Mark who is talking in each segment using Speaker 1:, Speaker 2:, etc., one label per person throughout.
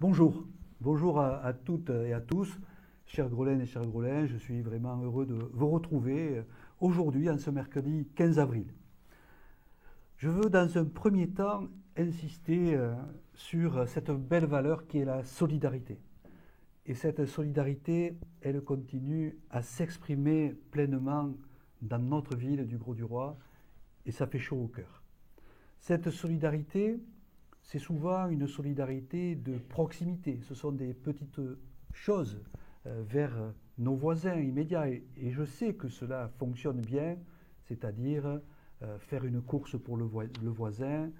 Speaker 1: Bonjour, bonjour à toutes et à tous, chers Grolènes et chers Grolins, je suis vraiment heureux de vous retrouver aujourd'hui, en ce mercredi 15 avril. Je veux dans un premier temps insister sur cette belle valeur qui est la solidarité. Et cette solidarité, elle continue à s'exprimer pleinement dans notre ville du Grau-du-Roi, et ça fait chaud au cœur. Cette solidarité, c'est souvent une solidarité de proximité. Ce sont des petites choses vers nos voisins immédiats. Et je sais que cela fonctionne bien, c'est-à-dire faire une course pour le voisin,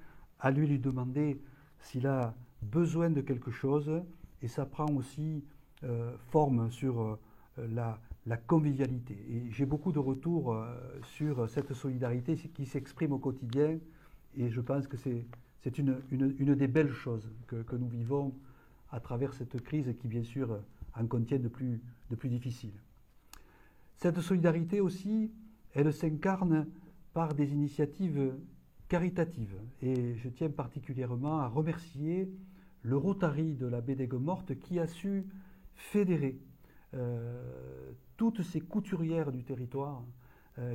Speaker 1: aller lui demander s'il a besoin de quelque chose. Et ça prend aussi forme sur la convivialité. Et j'ai beaucoup de retours sur cette solidarité qui s'exprime au quotidien. Et je pense que c'est une des belles choses que nous vivons à travers cette crise qui, bien sûr, en contient de plus difficiles. Cette solidarité aussi, elle s'incarne par des initiatives caritatives. Et je tiens particulièrement à remercier le Rotary de la baie d'Aigues-Mortes qui a su fédérer toutes ces couturières du territoire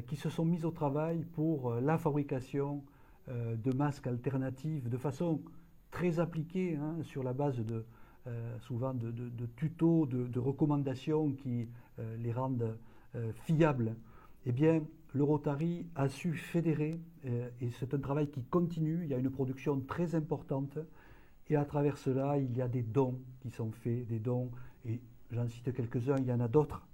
Speaker 1: qui se sont mises au travail pour la fabrication de masques alternatifs de façon très appliquée, sur la base souvent de tutos, de recommandations qui les rendent fiables. Eh bien, le Rotary a su fédérer, et c'est un travail qui continue. Il y a une production très importante, et à travers cela, il y a des dons qui sont faits, des dons, et j'en cite quelques-uns, il y en a d'autres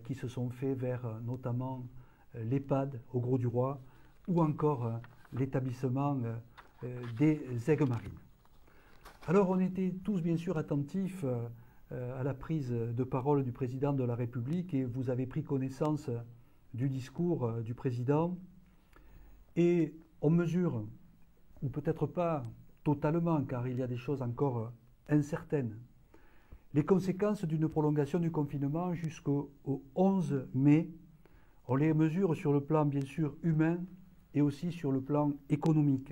Speaker 1: qui se sont faits vers notamment l'EHPAD au Grau-du-Roi, ou encore l'établissement des aigues marines. Alors on était tous bien sûr attentifs à la prise de parole du président de la République, et vous avez pris connaissance du discours du président, et on mesure, ou peut-être pas totalement car il y a des choses encore incertaines, les conséquences d'une prolongation du confinement jusqu'au 11 mai. On les mesure sur le plan bien sûr humain et aussi sur le plan économique.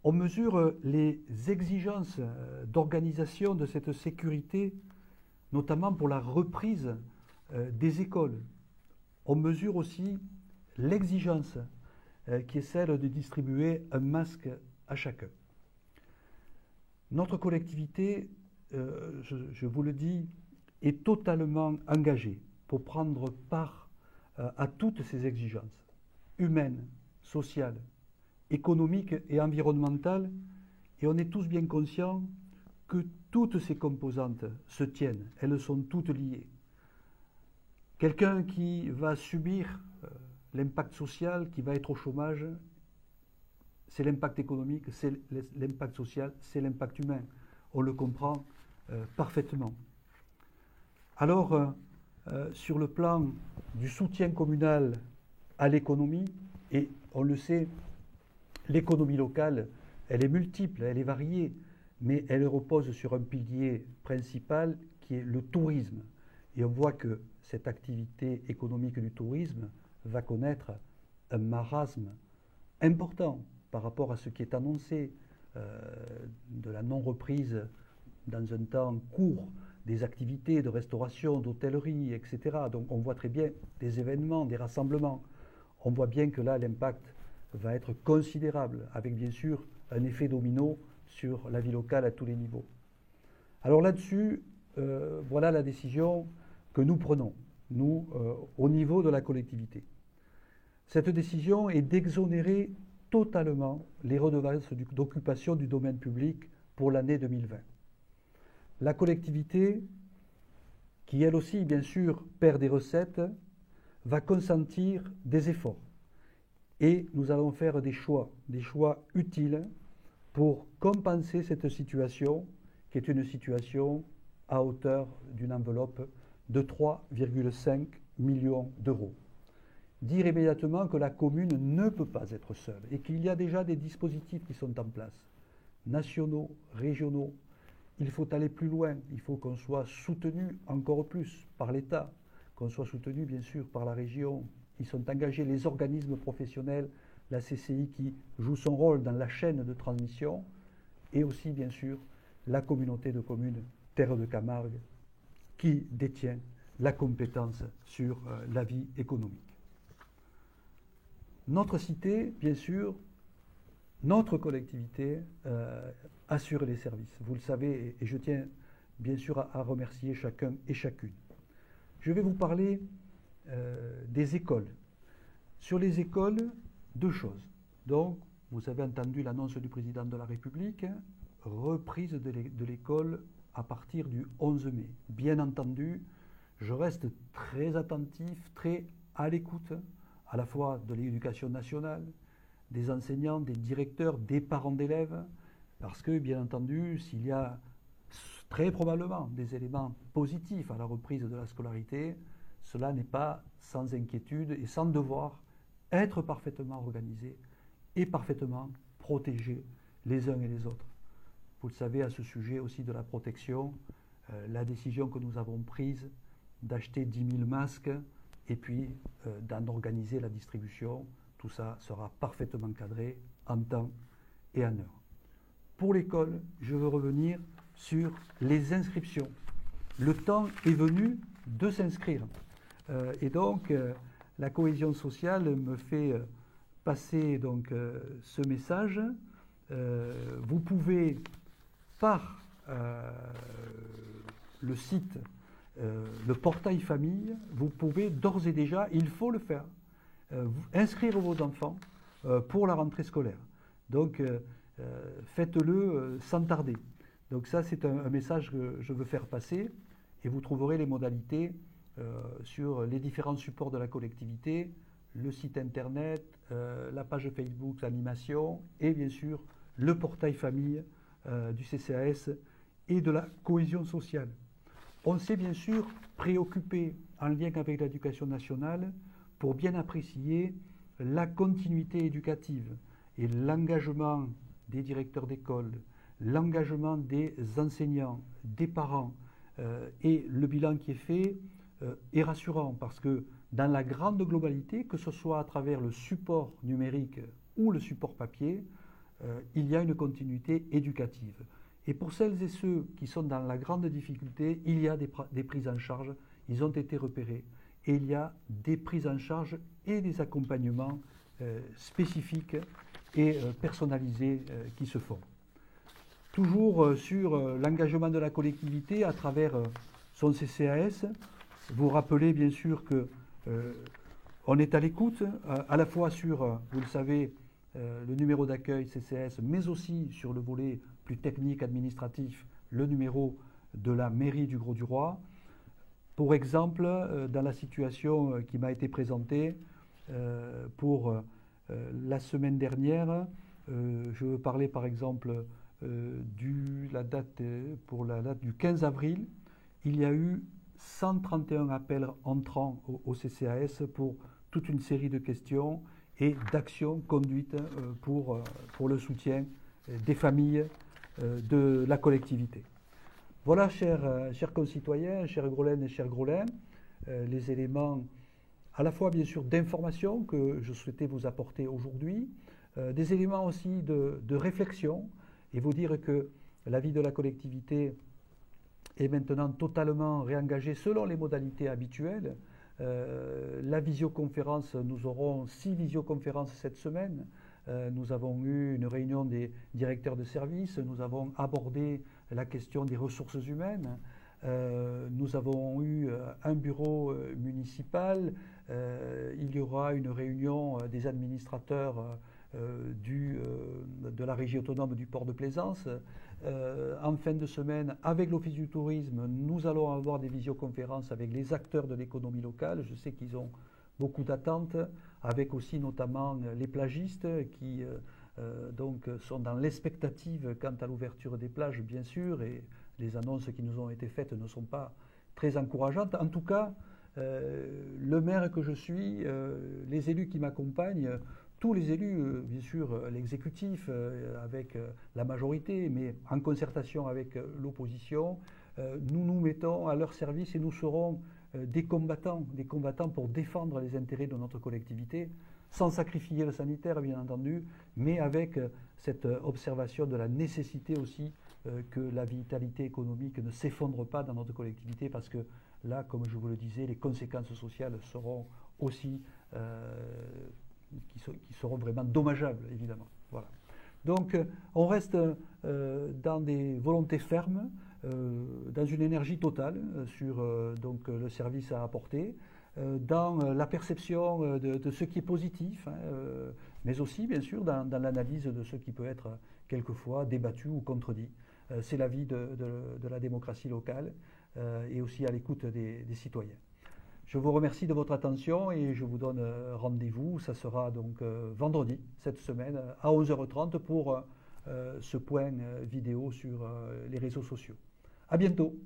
Speaker 1: On mesure les exigences d'organisation de cette sécurité, notamment pour la reprise des écoles. On mesure aussi l'exigence qui est celle de distribuer un masque à chacun. Notre collectivité, je vous le dis, est totalement engagée pour prendre part à toutes ces exigences humaines, sociales, économiques et environnementales, et on est tous bien conscients que toutes ces composantes se tiennent, elles sont toutes liées. Quelqu'un qui va subir l'impact social, qui va être au chômage, c'est l'impact économique, c'est l'impact social, c'est l'impact humain. On le comprend parfaitement. Alors, sur le plan du soutien communal à l'économie, et on le sait, l'économie locale, elle est multiple, elle est variée, mais elle repose sur un pilier principal qui est le tourisme. Et on voit que cette activité économique du tourisme va connaître un marasme important par rapport à ce qui est annoncé de la non-reprise dans un temps court des activités de restauration, d'hôtellerie, etc. Donc on voit très bien des événements, des rassemblements. On voit bien que là, l'impact va être considérable, avec bien sûr un effet domino sur la vie locale à tous les niveaux. Alors là-dessus, voilà la décision que nous prenons, nous, au niveau de la collectivité. Cette décision est d'exonérer totalement les redevances d'occupation du domaine public pour l'année 2020. La collectivité, qui elle aussi, bien sûr, perd des recettes, va consentir des efforts. Et nous allons faire des choix utiles pour compenser cette situation, qui est une situation à hauteur d'une enveloppe de 3,5 millions d'euros. Dire immédiatement que la commune ne peut pas être seule et qu'il y a déjà des dispositifs qui sont en place, nationaux, régionaux. Il faut aller plus loin, il faut qu'on soit soutenu encore plus par l'État, qu'on soit soutenu bien sûr par la région. Ils sont engagés, les organismes professionnels, la CCI qui joue son rôle dans la chaîne de transmission, et aussi bien sûr la communauté de communes Terre de Camargue qui détient la compétence sur la vie économique. Notre cité, bien sûr, notre collectivité assure les services. Vous le savez, et je tiens bien sûr à remercier chacun et chacune. Je vais vous parler des écoles. Sur les écoles, deux choses. Donc, vous avez entendu l'annonce du président de la République, reprise de l'école à partir du 11 mai. Bien entendu, je reste très attentif, très à l'écoute, à la fois de l'éducation nationale, des enseignants, des directeurs, des parents d'élèves, parce que, bien entendu, s'il y a très probablement des éléments positifs à la reprise de la scolarité, cela n'est pas sans inquiétude et sans devoir être parfaitement organisé et parfaitement protégé les uns et les autres. Vous le savez, à ce sujet aussi de la protection, la décision que nous avons prise d'acheter 10 000 masques et puis d'en organiser la distribution, tout ça sera parfaitement cadré en temps et en heure. Pour l'école, je veux revenir sur les inscriptions. Le temps est venu de s'inscrire. Et donc, la cohésion sociale me fait passer donc, ce message. Vous pouvez, par le site, le portail famille, vous pouvez d'ores et déjà, il faut le faire, inscrire vos enfants pour la rentrée scolaire. Donc, faites-le sans tarder. Donc ça, c'est un message que je veux faire passer et vous trouverez les modalités sur les différents supports de la collectivité, le site internet, la page Facebook l'animation et bien sûr le portail famille du CCAS et de la cohésion sociale. On s'est bien sûr préoccupé en lien avec l'éducation nationale pour bien apprécier la continuité éducative et l'engagement des directeurs d'école, l'engagement des enseignants, des parents et le bilan qui est fait est rassurant parce que dans la grande globalité, que ce soit à travers le support numérique ou le support papier, il y a une continuité éducative. Et pour celles et ceux qui sont dans la grande difficulté, il y a des prises en charge, ils ont été repérés et il y a des prises en charge et des accompagnements spécifiques et personnalisés qui se font. Toujours sur l'engagement de la collectivité à travers son CCAS, vous rappelez bien sûr que on est à l'écoute, à la fois sur, vous le savez, le numéro d'accueil CCAS, mais aussi sur le volet plus technique, administratif, le numéro de la mairie du Grau-du-Roi. Pour exemple, dans la situation qui m'a été présentée pour la semaine dernière, je veux parler par exemple pour la date du 15 avril, il y a eu 131 appels entrants au CCAS pour toute une série de questions et d'actions conduites pour le soutien des familles de la collectivité. Voilà, chers concitoyens, chers Grolènes et chers Grolins, les éléments à la fois bien sûr d'information que je souhaitais vous apporter aujourd'hui, des éléments aussi de réflexion et vous dire que la vie de la collectivité est maintenant totalement réengagée selon les modalités habituelles. La visioconférence, nous aurons 6 visioconférences cette semaine. Nous avons eu une réunion des directeurs de services, nous avons abordé la question des ressources humaines, nous avons eu un bureau municipal, il y aura une réunion des administrateurs de la régie autonome du port de Plaisance. En fin de semaine, avec l'Office du tourisme, nous allons avoir des visioconférences avec les acteurs de l'économie locale. Je sais qu'ils ont beaucoup d'attentes, avec aussi notamment les plagistes qui donc sont dans l'expectative quant à l'ouverture des plages, bien sûr, et les annonces qui nous ont été faites ne sont pas très encourageantes. En tout cas, le maire que je suis, les élus qui m'accompagnent, tous les élus, bien sûr, l'exécutif avec la majorité, mais en concertation avec l'opposition, nous nous mettons à leur service et nous serons des combattants pour défendre les intérêts de notre collectivité, sans sacrifier le sanitaire bien entendu, mais avec cette observation de la nécessité aussi que la vitalité économique ne s'effondre pas dans notre collectivité, parce que là, comme je vous le disais, les conséquences sociales seront aussi qui seront vraiment dommageables, évidemment. Voilà. Donc, on reste dans des volontés fermes, dans une énergie totale sur donc, le service à apporter, dans la perception de ce qui est positif, hein, mais aussi, bien sûr, dans l'analyse de ce qui peut être quelquefois débattu ou contredit. C'est la vie de la démocratie locale et aussi à l'écoute des citoyens. Je vous remercie de votre attention et je vous donne rendez-vous. Ça sera donc vendredi cette semaine à 11h30 pour ce point vidéo sur les réseaux sociaux. À bientôt.